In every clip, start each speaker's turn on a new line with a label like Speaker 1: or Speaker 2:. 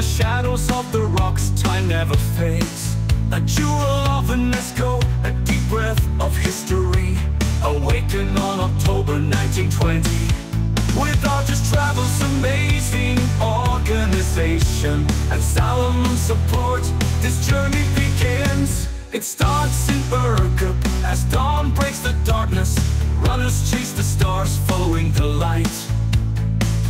Speaker 1: the shadows of the rocks, time never fades. A jewel of UNESCO, a deep breath of history, awakened on October 1920. With Artist Travel's amazing organization and solemn support, this journey begins. It starts in Bergkop as dawn breaks the darkness. Runners chase the stars, following the light.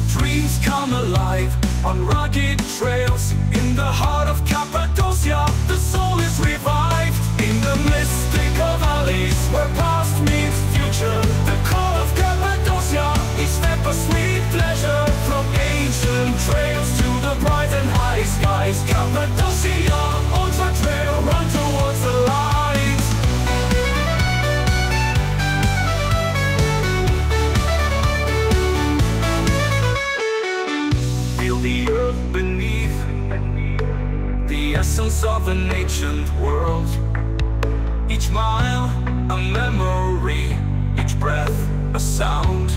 Speaker 1: Dreams come alive on rugged trails. In the heart of Cappadocia, the soul is revived. In the mystical valleys where past meets future, the call of Cappadocia, each step a sweet pleasure. From ancient trails to the bright and high skies, Cappadocia, ultra trail, run towards the light. Feel the earth beneath, the essence of an ancient world. Each mile, a memory, each breath, a sound.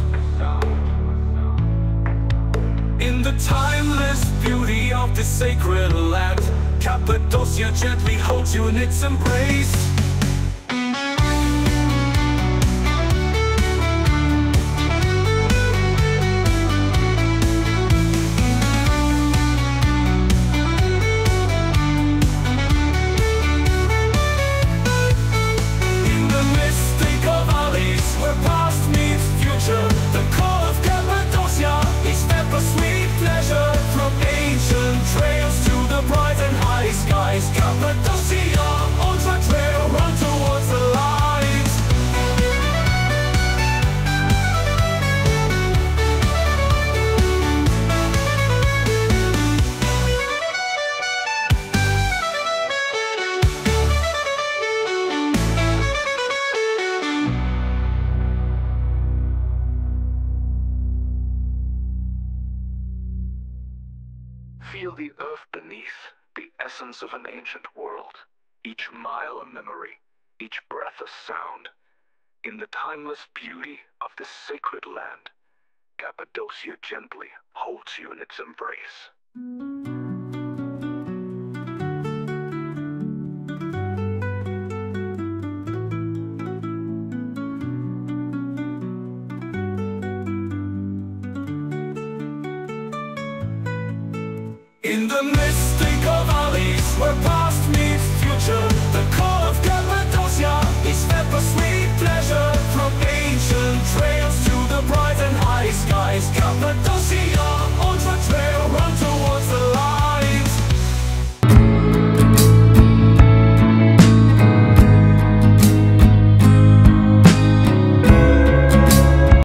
Speaker 1: In the timeless beauty of this sacred land, Cappadocia gently holds you in its embrace. Cappadocia, ultra trail, run towards the light.
Speaker 2: Feel the earth beneath, the essence of an ancient world. Each mile a memory, each breath a sound. In the timeless beauty of this sacred land, Cappadocia gently holds you in its embrace.
Speaker 1: In the mystical valleys where past